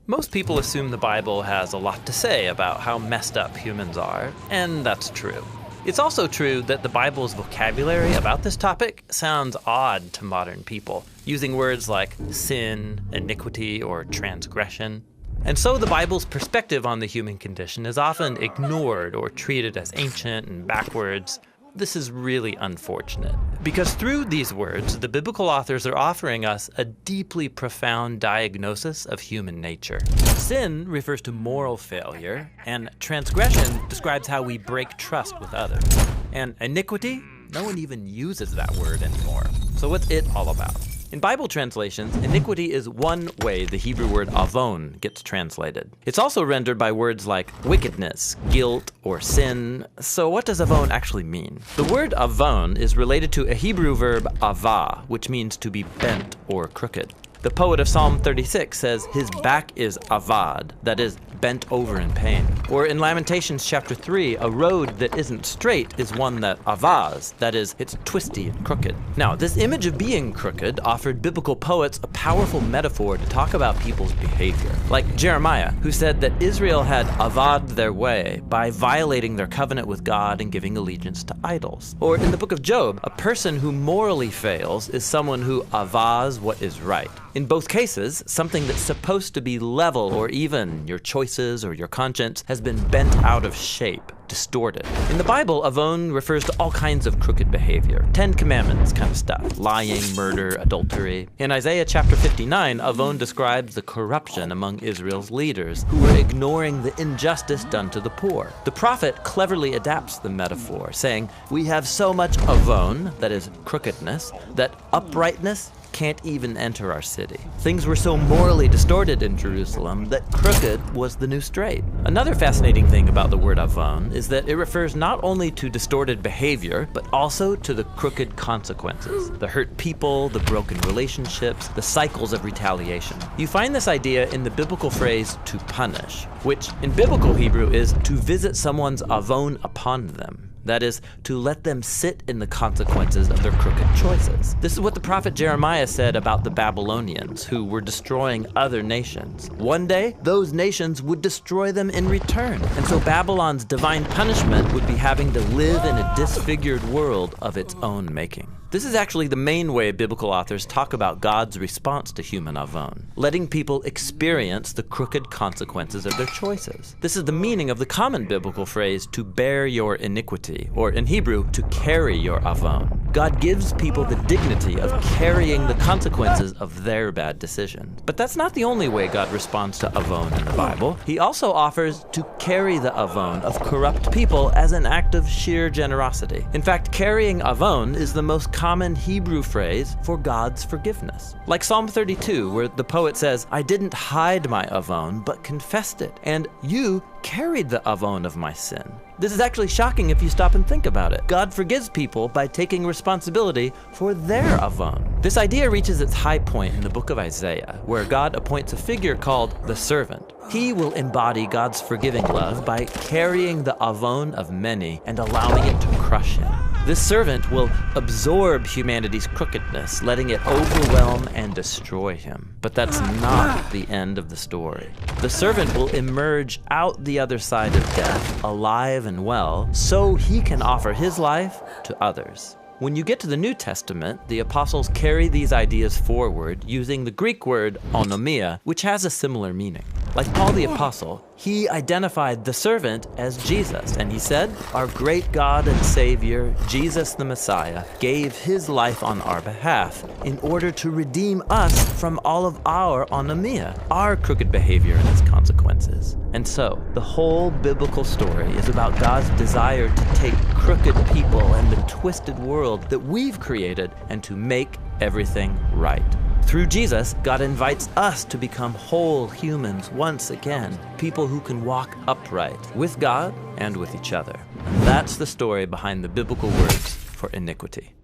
Most people assume the Bible has a lot to say about how messed up humans are, and that's true. It's also true that the Bible's vocabulary about this topic sounds odd to modern people, using words like sin, iniquity, or transgression. And so the Bible's perspective on the human condition is often ignored or treated as ancient and backwards. This is really unfortunate, because through these words, the biblical authors are offering us a deeply profound diagnosis of human nature. Sin refers to moral failure, and transgression describes how we break trust with others. And iniquity? No one even uses that word anymore. So what's it all about? In Bible translations, iniquity is one way the Hebrew word avon gets translated. It's also rendered by words like wickedness, guilt, or sin. So what does avon actually mean? The word avon is related to a Hebrew verb avah, which means to be bent or crooked. The poet of Psalm 36 says his back is avad, that is, bent over in pain. Or in Lamentations chapter 3, a road that isn't straight is one that avaz, that is, it's twisty and crooked. Now, this image of being crooked offered biblical poets a powerful metaphor to talk about people's behavior. Like Jeremiah, who said that Israel had avad their way by violating their covenant with God and giving allegiance to idols. Or in the book of Job, a person who morally fails is someone who avaz what is right. In both cases, something that's supposed to be level or even, your choices or your conscience, has been bent out of shape, distorted. In the Bible, avon refers to all kinds of crooked behavior. 10 Commandments kind of stuff. Lying, murder, adultery. In Isaiah chapter 59, avon describes the corruption among Israel's leaders who were ignoring the injustice done to the poor. The prophet cleverly adapts the metaphor, saying, "We have so much avon, that is crookedness, that uprightness can't even enter our city." Things were so morally distorted in Jerusalem that crooked was the new straight. Another fascinating thing about the word avon is that it refers not only to distorted behavior, but also to the crooked consequences. The hurt people, the broken relationships, the cycles of retaliation. You find this idea in the biblical phrase to punish, which in biblical Hebrew is to visit someone's avon upon them. That is, to let them sit in the consequences of their crooked choices. This is what the prophet Jeremiah said about the Babylonians, who were destroying other nations. One day, those nations would destroy them in return. And so Babylon's divine punishment would be having to live in a disfigured world of its own making. This is actually the main way biblical authors talk about God's response to human avon, letting people experience the crooked consequences of their choices. This is the meaning of the common biblical phrase, to bear your iniquity, or in Hebrew, to carry your avon. God gives people the dignity of carrying the consequences of their bad decisions. But that's not the only way God responds to avon in the Bible. He also offers to carry the avon of corrupt people as an act of sheer generosity. In fact, carrying avon is the most common Hebrew phrase for God's forgiveness. Like Psalm 32, where the poet says, "I didn't hide my avon, but confessed it, and you carried the avon of my sin." This is actually shocking if you stop and think about it. God forgives people by taking responsibility for their avon. This idea reaches its high point in the book of Isaiah, where God appoints a figure called the servant. He will embody God's forgiving love by carrying the avon of many and allowing it to crush him. This servant will absorb humanity's crookedness, letting it overwhelm and destroy him. But that's not the end of the story. The servant will emerge out the other side of death, alive and well, so he can offer his life to others. When you get to the New Testament, the apostles carry these ideas forward using the Greek word onomia, which has a similar meaning. Like Paul the Apostle, he identified the servant as Jesus, and he said, "Our great God and Savior, Jesus the Messiah, gave his life on our behalf in order to redeem us from all of our onomia, our crooked behavior and its consequences." And so, the whole biblical story is about God's desire to take crooked people and the twisted world that we've created and to make everything right. Through Jesus, God invites us to become whole humans once again, people who can walk upright with God and with each other. And that's the story behind the biblical words for iniquity.